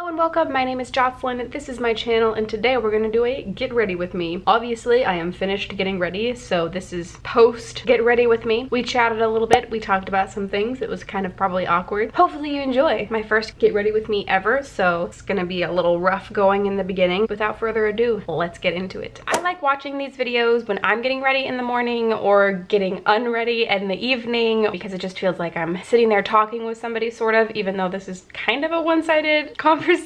Hello and welcome, my name is Jocelyn, this is my channel, and today we're gonna do a get ready with me. Obviously, I am finished getting ready, so this is post get ready with me. We chatted a little bit, we talked about some things. It was kind of probably awkward. Hopefully you enjoy my first get ready with me ever, so it's gonna be a little rough going in the beginning. Without further ado, let's get into it. I like watching these videos when I'm getting ready in the morning or getting unready in the evening because it just feels like I'm sitting there talking with somebody, sort of, even though this is kind of a one-sided conversation.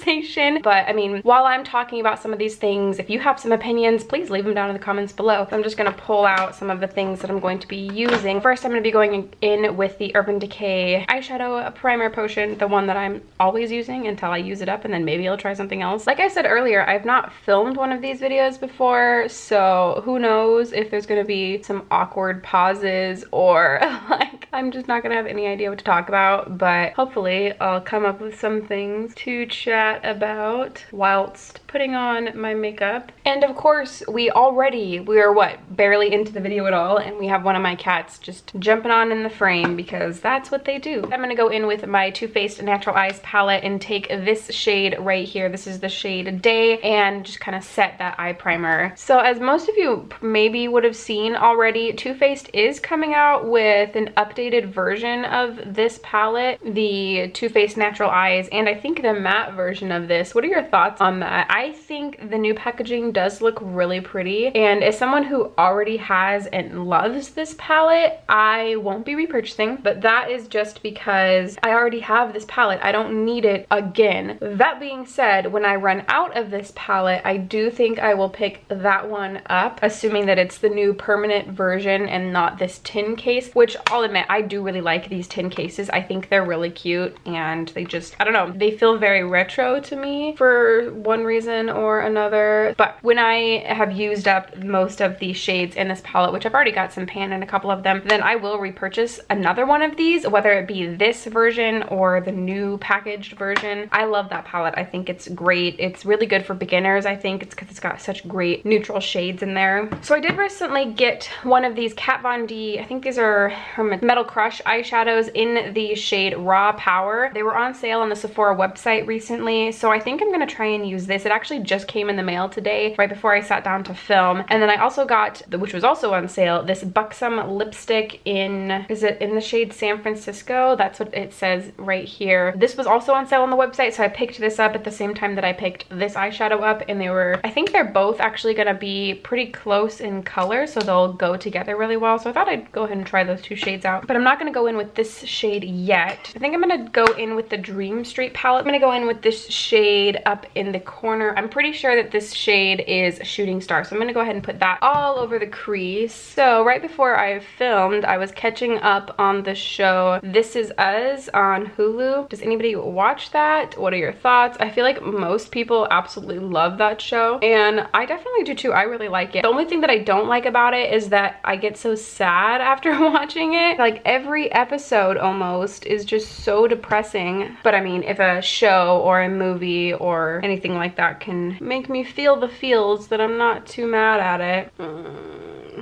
But I mean, while I'm talking about some of these things, if you have some opinions, please leave them down in the comments below. I'm just gonna pull out some of the things that I'm going to be using. First, I'm gonna be going in with the Urban Decay eyeshadow primer potion, the one that I'm always using until I use it up, and then maybe I'll try something else. Like I said earlier, I've not filmed one of these videos before, so who knows if there's gonna be some awkward pauses or like I'm just not gonna have any idea what to talk about, but hopefully I'll come up with some things to chat about whilst putting on my makeup. And of course, we are what, barely into the video at all, and we have one of my cats just jumping on in the frame because that's what they do. I'm gonna go in with my Too Faced Natural Eyes palette and take this shade right here. This is the shade Day, and just kind of set that eye primer. So as most of you maybe would have seen already, Too Faced is coming out with an updated version of this palette, the Too Faced Natural Eyes, and I think the matte version of this. What are your thoughts on that? I think the new packaging does look really pretty, and as someone who already has and loves this palette, I won't be repurchasing, but that is just because I already have this palette. I don't need it again. That being said, when I run out of this palette, I do think I will pick that one up, assuming that it's the new permanent version and not this tin case, which I'll admit, I do really like these tin cases. I think they're really cute, and they just, I don't know, they feel very retro to me for one reason or another. But when I have used up most of the shades in this palette, which I've already got some pan in a couple of them, then I will repurchase another one of these, whether it be this version or the new packaged version. I love that palette. I think it's great. It's really good for beginners. I think it's because it's got such great neutral shades in there. So I did recently get one of these Kat Von D, I think these are her Metal Crush eyeshadows in the shade Raw Power. They were on sale on the Sephora website recently, so I think I'm gonna try and use this. It actually just came in the mail today, right before I sat down to film. And then I also got, which was also on sale, this Buxom lipstick in, is it in the shade San Francisco? That's what it says right here. This was also on sale on the website, so I picked this up at the same time that I picked this eyeshadow up, and they were, I think they're both actually gonna be pretty close in color, so they'll go together really well. So I thought I'd go ahead and try those two shades out, but I'm not gonna go in with this shade yet. I think I'm gonna go in with the Dream Street palette. I'm gonna go in with this shade up in the corner. I'm pretty sure that this shade is Shooting Star, so I'm gonna go ahead and put that all over the crease. So right before I filmed, I was catching up on the show This Is Us on Hulu. Does anybody watch that? What are your thoughts? I feel like most people absolutely love that show, and I definitely do too. I really like it. The only thing that I don't like about it is that I get so sad after watching it. Like every episode almost is just so depressing. But I mean, if a show or a movie or anything like that can make me feel the feels, then I'm not too mad at it.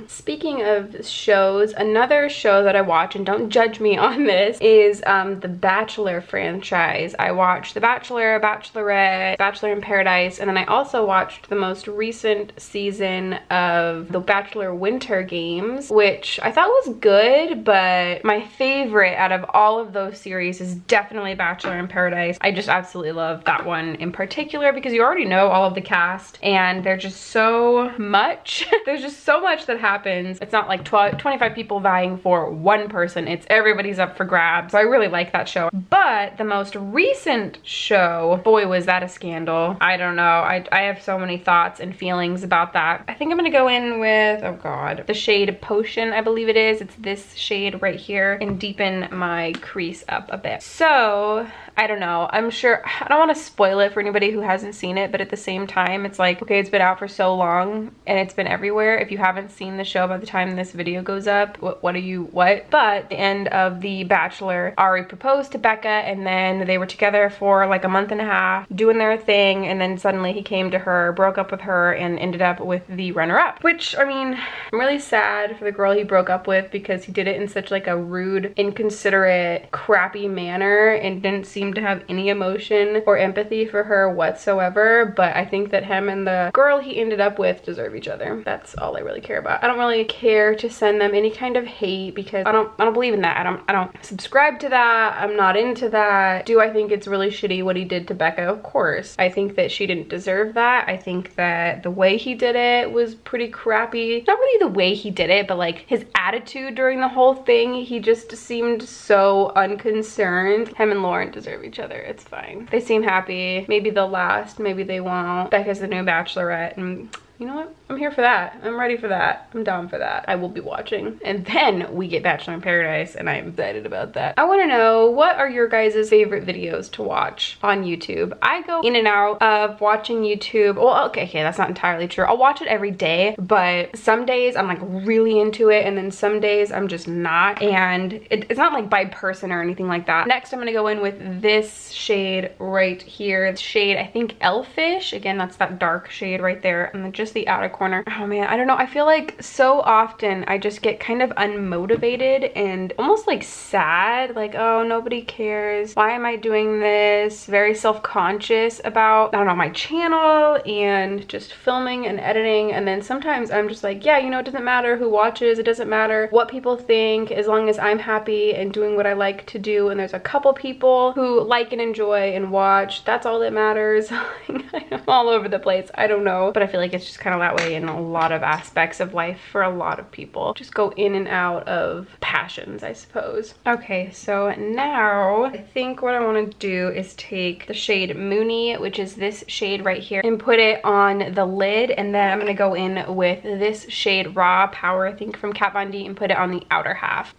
Speaking of shows, another show that I watch, and don't judge me on this, is the Bachelor franchise. I watched The Bachelor, Bachelorette, Bachelor in Paradise, and then I also watched the most recent season of The Bachelor Winter Games, which I thought was good, but my favorite out of all of those series is definitely Bachelor in Paradise. I just absolutely love that one in particular because you already know all of the cast, and there's just so much. There's just so much that happens. It's not like 25 people vying for one person. It's everybody's up for grabs. So I really like that show. But the most recent show, boy, was that a scandal. I don't know. I have so many thoughts and feelings about that. I think I'm gonna go in with, oh god, the shade Potion, I believe it is. It's this shade right here, and deepen my crease up a bit. So I don't know. I'm sure, I don't want to spoil it for anybody who hasn't seen it, but at the same time, it's like, okay, it's been out for so long and it's been everywhere. If you haven't seen the show by the time this video goes up, what are you, what? But the end of The Bachelor, Ari proposed to Becca, and then they were together for like a month and a half doing their thing, and then suddenly he came to her, broke up with her, and ended up with the runner-up. Which, I mean, I'm really sad for the girl he broke up with because he did it in such like a rude, inconsiderate, crappy manner and didn't see seem to have any emotion or empathy for her whatsoever, but I think that him and the girl he ended up with deserve each other. That's all I really care about. I don't really care to send them any kind of hate because I don't believe in that. I don't subscribe to that. I'm not into that. Do I think it's really shitty what he did to Becca? Of course. I think that she didn't deserve that. I think that the way he did it was pretty crappy. Not really the way he did it, but like his attitude during the whole thing, he just seemed so unconcerned. Him and Lauren deserve each other. It's fine. They seem happy. Maybe they'll last. Maybe they won't. Becca's the new Bachelorette, and you know what? I'm here for that. I'm ready for that. I'm down for that. I will be watching. And then we get Bachelor in Paradise, and I'm excited about that. I want to know, what are your guys' favorite videos to watch on YouTube? I go in and out of watching YouTube. Well, okay, that's not entirely true. I'll watch it every day, but some days I'm like really into it, and then some days I'm just not. And it's not like by person or anything like that. Next, I'm gonna go in with this shade right here. It's shade, I think, Elfish. Again, that's that dark shade right there. And then just the outer corner. Oh man, I don't know. I feel like so often I just get kind of unmotivated and almost like sad. Like, oh, nobody cares. Why am I doing this? Very self-conscious about, I don't know, my channel and just filming and editing. And then sometimes I'm just like, yeah, you know, it doesn't matter who watches. It doesn't matter what people think, as long as I'm happy and doing what I like to do. And there's a couple people who like and enjoy and watch. That's all that matters. I'm all over the place. I don't know. But I feel like it's just kind of that way in a lot of aspects of life for a lot of people. Just go in and out of passions, I suppose. Okay, so now I think what I want to do is take the shade Moony, which is this shade right here, and put it on the lid, and then I'm going to go in with this shade Raw Power, I think from Kat Von D, and put it on the outer half.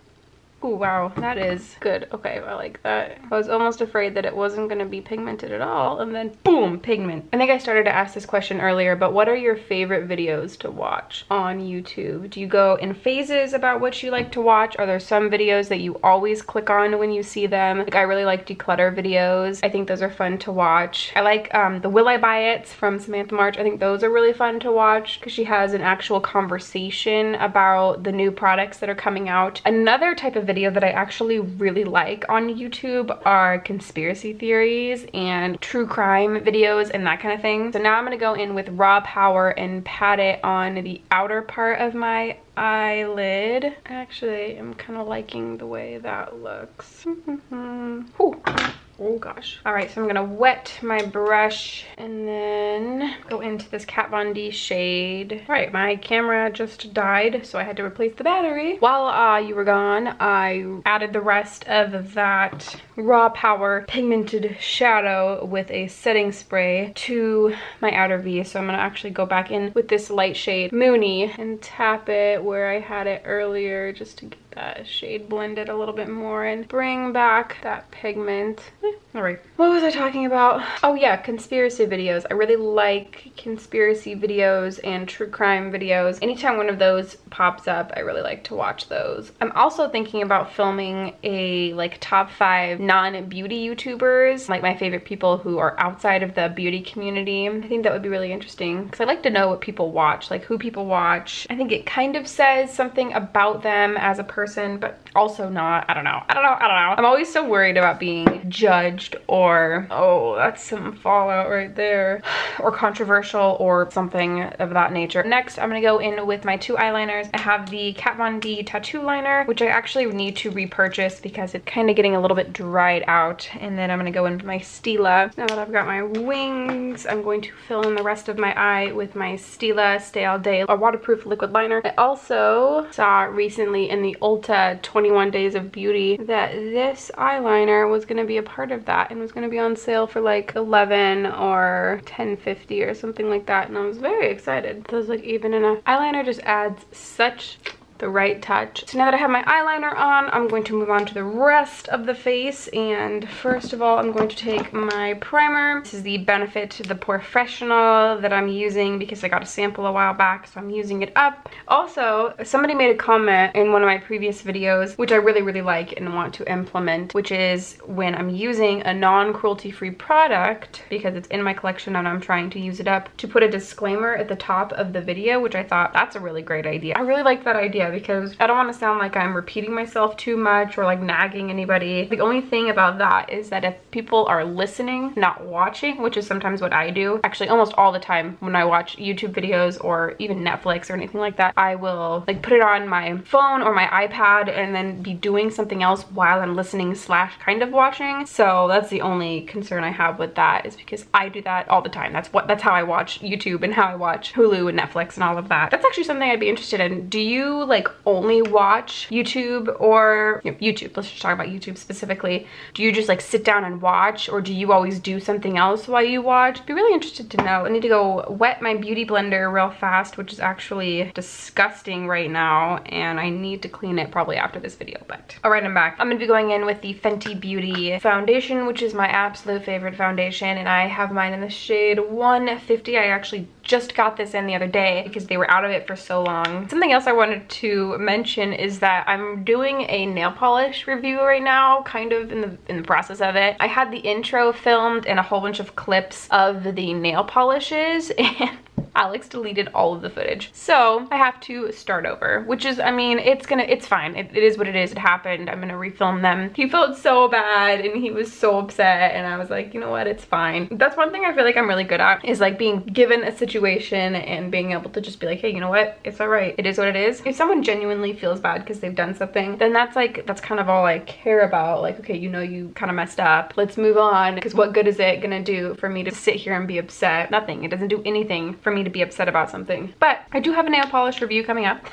Oh wow, that is good. Okay, I like that. I was almost afraid that it wasn't gonna be pigmented at all, and then boom, pigment. I think I started to ask this question earlier, but what are your favorite videos to watch on YouTube? Do you go in phases about what you like to watch? Are there some videos that you always click on when you see them? Like, I really like declutter videos. I think those are fun to watch. I like the Will I Buy It's from Samantha March. I think those are really fun to watch because she has an actual conversation about the new products that are coming out. Another type of video that I actually really like on YouTube are conspiracy theories and true crime videos and that kind of thing. So now I'm gonna go in with Raw Power and pat it on the outer part of my eyelid. Actually, I'm kind of liking the way that looks. Ooh. Oh gosh. All right, so I'm gonna wet my brush and then go into this Kat Von D shade. All right, my camera just died, so I had to replace the battery. While you were gone, I added the rest of that Raw Power pigmented shadow with a setting spray to my outer V. So I'm gonna actually go back in with this light shade Moony and tap it where I had it earlier, just to get that shade blended a little bit more and bring back that pigment. All right, what was I talking about? Oh yeah, conspiracy videos. I really like conspiracy videos and true crime videos. Anytime one of those pops up, I really like to watch those. I'm also thinking about filming a like top 5 non-beauty YouTubers, like my favorite people who are outside of the beauty community. I think that would be really interesting because I like to know what people watch, like who people watch. I think it kind of says something about them as a person, but also not. I don't know. I'm always so worried about being judged or, oh, that's some fallout right there, or controversial or something of that nature. Next, I'm gonna go in with my 2 eyeliners. I have the Kat Von D tattoo liner, which I actually need to repurchase because it's kind of getting a little bit dried out. And then I'm gonna go in with my Stila. Now that I've got my wings, I'm going to fill in the rest of my eye with my Stila Stay All Day, a waterproof liquid liner. I also saw recently in the Ulta 21 Days of Beauty that this eyeliner was gonna be a part of that and was gonna be on sale for like $11 or $10.50 or something like that, and I was very excited. Those look even enough. Eyeliner just adds such the right touch. So now that I have my eyeliner on, I'm going to move on to the rest of the face. And first of all, I'm going to take my primer. This is the Benefit the Professional that I'm using because I got a sample a while back, so I'm using it up. Also, somebody made a comment in one of my previous videos, which I really like and want to implement, which is when I'm using a non-cruelty-free product, because it's in my collection and I'm trying to use it up, to put a disclaimer at the top of the video, which I thought that's a really great idea. I really like that idea. because I don't want to sound like I'm repeating myself too much or like nagging anybody. The only thing about that is that if people are listening, not watching, which is sometimes what I do, actually almost all the time when I watch YouTube videos or even Netflix or anything like that, I will like put it on my phone or my iPad and then be doing something else while I'm listening slash kind of watching. So that's the only concern I have with that, is because I do that all the time. That's how I watch YouTube and how I watch Hulu and Netflix and all of that. That's actually something I'd be interested in. Do you like only watch YouTube, or YouTube, let's just talk about YouTube specifically. Do you just like sit down and watch, or do you always do something else while you watch? Be really interested to know. I need to go wet my beauty blender real fast, which is actually disgusting right now, and I need to clean it probably after this video. But all right, I'm back. I'm gonna be going in with the Fenty Beauty foundation, which is my absolute favorite foundation, and I have mine in the shade 150. I actually just got this in the other day because they were out of it for so long. Something else I wanted to mention is that I'm doing a nail polish review right now, kind of in the process of it. I had the intro filmed and a whole bunch of clips of the nail polishes, and Alex deleted all of the footage. So I have to start over, which is, I mean, it's fine. It is what it is. It happened. I'm gonna refilm them. He felt so bad and he was so upset, and I was like, you know what, it's fine. That's one thing I feel like I'm really good at, is like being given a situation and being able to just be like, hey, you know what, it's all right. It is what it is. If someone genuinely feels bad because they've done something, then that's kind of all I care about. Like, okay, you know, you kind of messed up. Let's move on, because what good is it gonna do for me to sit here and be upset? Nothing. It doesn't do anything for me to be upset about something. But I do have a nail polish review coming up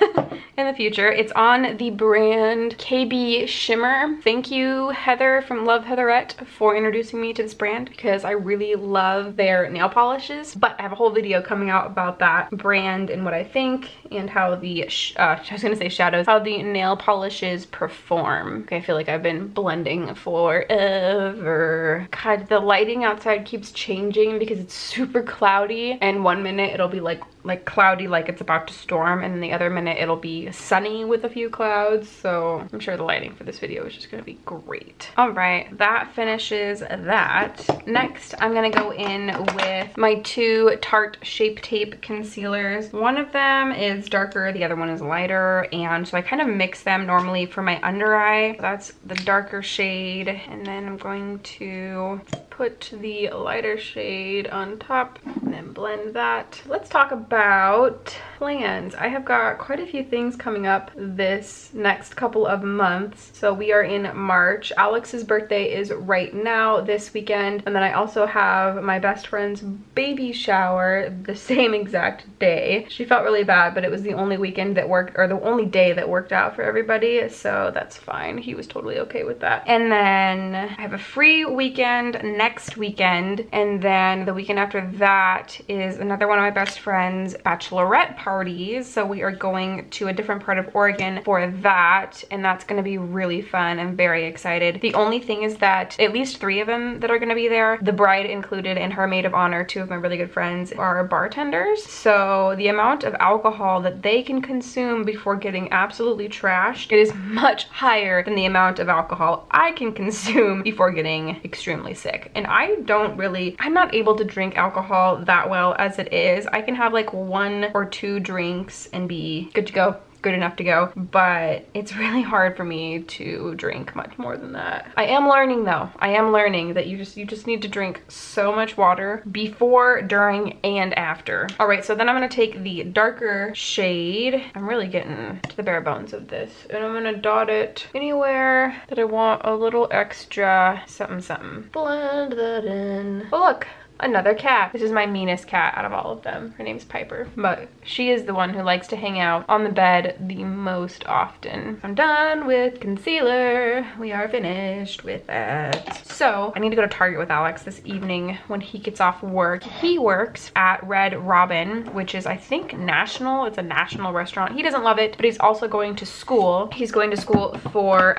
in the future. It's on the brand KB Shimmer. Thank you, Heather from Love Heatherette, for introducing me to this brand, because I really love their nail polishes. But I have a whole video coming out about that brand and what I think, and how the I was gonna say shadows, how the nail polishes perform. Okay, I feel like I've been blending forever. God, the lighting outside keeps changing because it's super cloudy, and 1 minute it'll be like cloudy, like it's about to storm, and then the other minute it'll be sunny with a few clouds. So I'm sure the lighting for this video is just gonna be great. All right, that finishes that. Next, I'm gonna go in with my two Tarte Shape Tape concealers. One of them is darker, the other one is lighter, and so I kind of mix them normally for my under eye. That's the darker shade, and then I'm going to put the lighter shade on top and then blend that. Let's talk about plans. I have got quite a few things coming up this next couple of months. So we are in March. Alex's birthday is right now this weekend, and then I also have my best friend's baby shower the same exact day. She felt really bad, but it was the only weekend that worked, or the only day that worked out for everybody, so that's fine. He was totally okay with that. And then I have a free weekend next weekend, and then the weekend after that is another one of my best friends' bachelorette parties. So we are going to a different part of Oregon for that, and that's going to be really fun. I'm very excited. The only thing is that at least 3 of them that are going to be there, the bride included and her maid of honor, 2 of my really good friends, are bartenders. So the amount of alcohol that they can consume before getting absolutely trashed, it is much higher than the amount of alcohol I can consume before getting extremely sick. And I'm not able to drink alcohol that well as it is. I can have like 1 or 2 drinks and be good to go, good enough to go, but it's really hard for me to drink much more than that. I am learning though. I am learning that you just need to drink so much water before, during, and after. All right, so then I'm gonna take the darker shade. I'm really getting to the bare bones of this, and I'm gonna dot it anywhere that I want a little extra something something. Blend that in. Oh look, another cat. This is my meanest cat out of all of them. Her name's Piper, but she is the one who likes to hang out on the bed the most often. I'm done with concealer. We are finished with that. So I need to go to Target with Alex this evening when he gets off work. He works at Red Robin, which is, I think, national. It's a national restaurant. He doesn't love it, but he's also going to school. He's going to school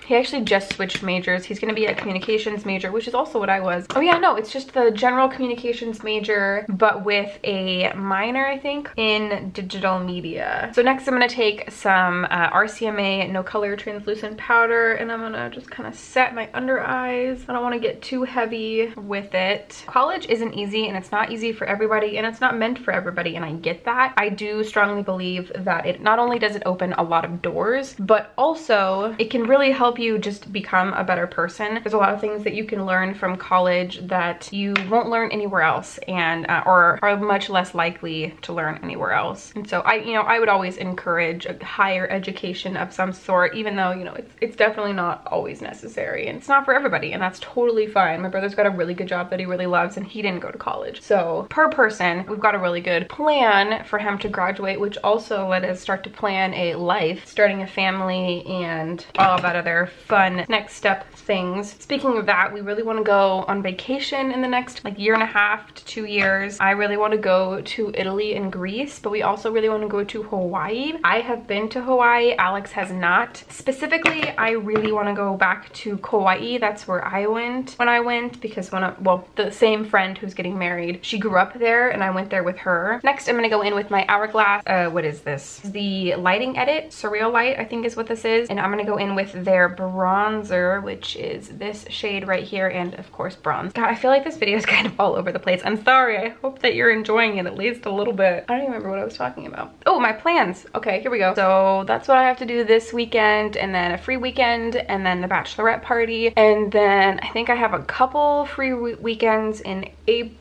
he actually just switched majors. He's gonna be a communications major, which is also what I was. Oh yeah, no, it's just the general communications communications major, but with a minor, I think, in digital media. So next I'm gonna take some RCMA no color translucent powder, and I'm gonna just kind of set my under eyes. I don't want to get too heavy with it. College isn't easy, and it's not easy for everybody, and it's not meant for everybody, and I get that. I do strongly believe that it not only does it open a lot of doors, but also it can really help you just become a better person. There's a lot of things that you can learn from college that you won't learn anywhere else, and or are much less likely to learn anywhere else. And so I would always encourage a higher education of some sort, even though, you know, it's definitely not always necessary, and it's not for everybody, and that's totally fine. My brother's got a really good job that he really loves, and he didn't go to college. So per person, we've got a really good plan for him to graduate, which also let us start to plan a life, starting a family, and all that other fun next step things. Speaking of that, we really want to go on vacation in the next like year and a half to 2 years. I really want to go to Italy and Greece, but we also really want to go to Hawaii. I have been to Hawaii, Alex has not. Specifically, I really want to go back to Kauai. That's where I went when I went, because the same friend who's getting married, she grew up there, and I went there with her. Next, I'm gonna go in with my Hourglass, what is this? The lighting edit, Surreal Light, I think is what this is. And I'm gonna go in with their bronzer, which is this shade right here, and of course bronze. God, I feel like this video is kind of all over the place. I'm sorry, I hope that you're enjoying it at least a little bit. I don't even remember what I was talking about. Oh, my plans. Okay, here we go. So that's what I have to do this weekend, and then a free weekend, and then the bachelorette party, and then I think I have a couple free weekends in April.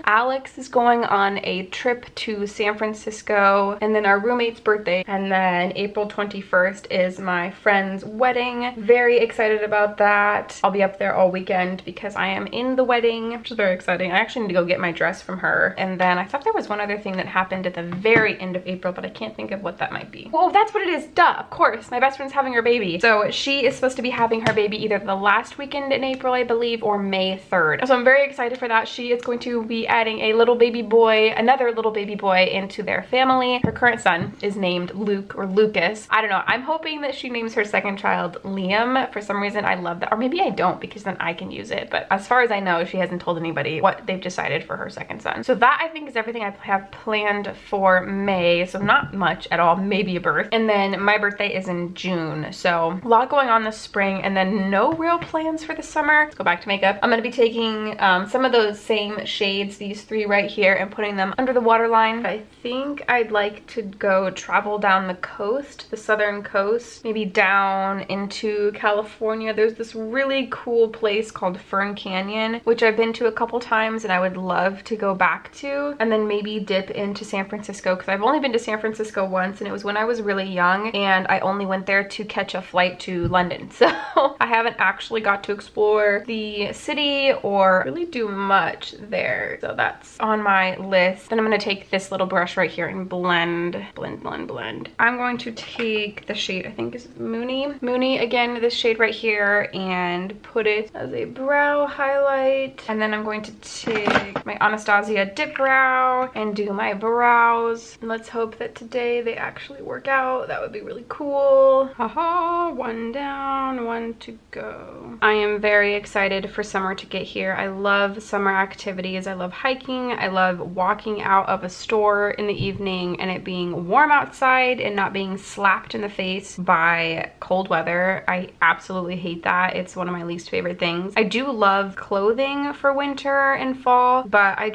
Alex is going on a trip to San Francisco, and then our roommate's birthday, and then April 21st is my friend's wedding. Very excited about that. I'll be up there all weekend because I am in the wedding, which is very exciting. I actually need to go get my dress from her. And then I thought there was one other thing that happened at the very end of April, but I can't think of what that might be. Oh, that's what it is. Duh, of course. My best friend's having her baby. So she is supposed to be having her baby either the last weekend in April, I believe, or May 3rd. So I'm very excited for that. She is going to be adding a little baby boy, another little baby boy, into their family. Her current son is named Luke or Lucas. I don't know. I'm hoping that she names her second child Liam. For some reason, I love that. Or maybe I don't, because then I can use it. But as far as I know, she hasn't told anybody what they've decided for her second son. So that, I think, is everything I have planned for May. So not much at all, maybe a birth. And then my birthday is in June. So a lot going on this spring, and then no real plans for the summer. Let's go back to makeup. I'm going to be taking some of those same shades, these three right here, and putting them under the waterline. I think I'd like to go travel down the coast, the southern coast, maybe down into California. There's this really cool place called Fern Canyon, which I've been to a couple times and I would love to go back to, and then maybe dip into San Francisco, because I've only been to San Francisco once, and it was when I was really young, and I only went there to catch a flight to London. So I haven't actually got to explore the city or really do much there. So that's on my list. Then I'm going to take this little brush right here and blend. I'm going to take the shade, I think is Mooney again, this shade right here, and put it as a brow highlight. And then I'm going to take my Anastasia dip brow and do my brows. And let's hope that today they actually work out. That would be really cool. Haha, one down, one to go. I am very excited for summer to get here. I love summer activities. I love hiking. I love walking out of a store in the evening and it being warm outside and not being slapped in the face by cold weather. I absolutely hate that. It's one of my least favorite things. I do love clothing for winter and fall, but I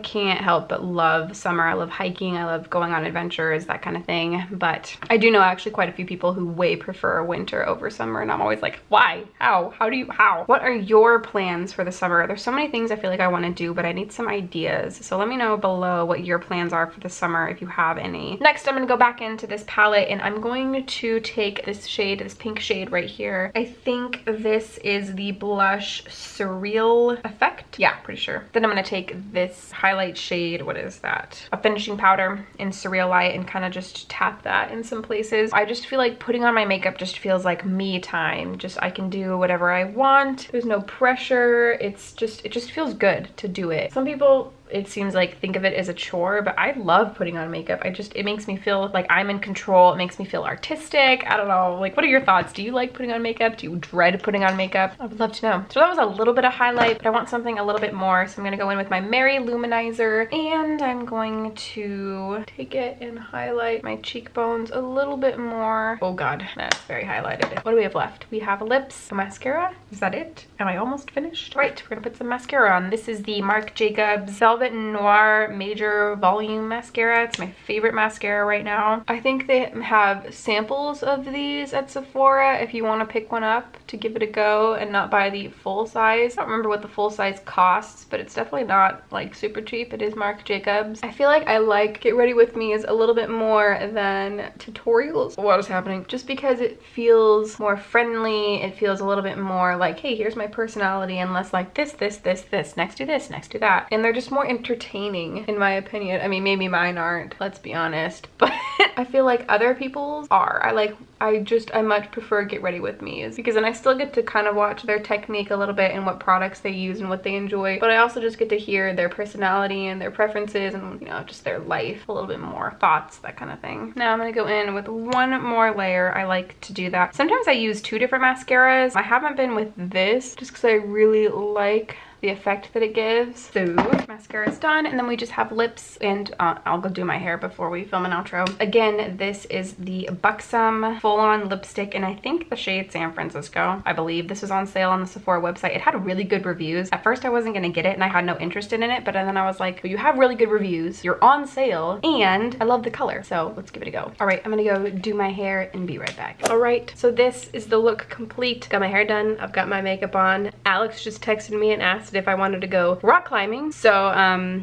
can't help but love summer. I love hiking. I love going on adventures, that kind of thing. But I do know actually quite a few people who way prefer winter over summer, and I'm always like, why? How? How? What are your plans for the summer? There's so many things I feel like I want to do, but I need some ideas. So let me know below what your plans are for the summer if you have any. Next, I'm going to go back into this palette and I'm going to take this shade, this pink shade right here. I think this is the blush Surreal Effect. Yeah, pretty sure. Then I'm going to take this highlight shade, what is that? A finishing powder in Surreal Light, and kind of just tap that in some places. I just feel like putting on my makeup just feels like me time. Just I can do whatever I want. There's no pressure. It just feels good to do it. Some people it seems like think of it as a chore, but I love putting on makeup. It makes me feel like I'm in control. It makes me feel artistic. I don't know, like, what are your thoughts? Do you like putting on makeup? Do you dread putting on makeup? I would love to know. So that was a little bit of highlight, but I want something a little bit more. So I'm gonna go in with my Mary Luminizer, and I'm going to take it and highlight my cheekbones a little bit more. Oh God, that's very highlighted. What do we have left? We have lips, a mascara. Is that it? Am I almost finished? Right, we're gonna put some mascara on. This is the Marc Jacobs Velvet Noir Major Volume Mascara. It's my favorite mascara right now. I think they have samples of these at Sephora if you want to pick one up to give it a go and not buy the full size. I don't remember what the full size costs, but it's definitely not like super cheap. It is Marc Jacobs. I feel like I like Get Ready With Me is a little bit more than tutorials. What is happening? Just because it feels more friendly, it feels a little bit more like, hey, here's my personality, and less like this, next to this, next to that. And they're just more entertaining in my opinion. I mean, maybe mine aren't, let's be honest, but I feel like other people's are. I much prefer Get Ready With Me, is because then I still get to kind of watch their technique a little bit and what products they use and what they enjoy, but I also just get to hear their personality and their preferences and, you know, just their life a little bit more, thoughts, that kind of thing. Now I'm gonna go in with one more layer. I like to do that. Sometimes I use 2 different mascaras. I haven't been with this just because I really like the effect that it gives. So mascara is done, and then we just have lips, and I'll go do my hair before we film an outro. Again, this is the Buxom full-on lipstick, and I think the shade San Francisco. I believe this was on sale on the Sephora website. It had really good reviews. At first I wasn't gonna get it and I had no interest in it, but then I was like, well, you have really good reviews, you're on sale, and I love the color, so let's give it a go. All right, I'm gonna go do my hair and be right back. All right, so this is the look complete. Got my hair done, I've got my makeup on. Alex just texted me and asked if I wanted to go rock climbing, so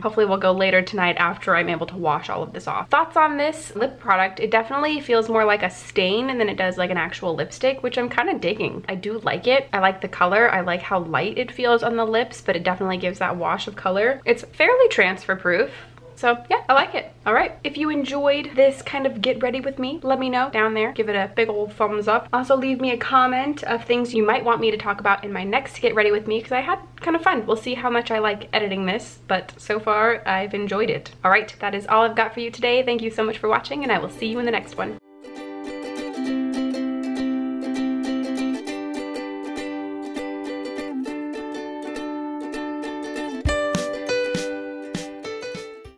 hopefully we'll go later tonight after I'm able to wash all of this off. Thoughts on this lip product? It definitely feels more like a stain than it does like an actual lipstick, which I'm kind of digging. I do like it. I like the color. I like how light it feels on the lips, but it definitely gives that wash of color. It's fairly transfer proof. So yeah, I like it. All right, if you enjoyed this kind of Get Ready With Me, let me know down there. Give it a big old thumbs up. Also leave me a comment of things you might want me to talk about in my next Get Ready With Me, because I had kind of fun. We'll see how much I like editing this, but so far I've enjoyed it. All right, that is all I've got for you today. Thank you so much for watching, and I will see you in the next one.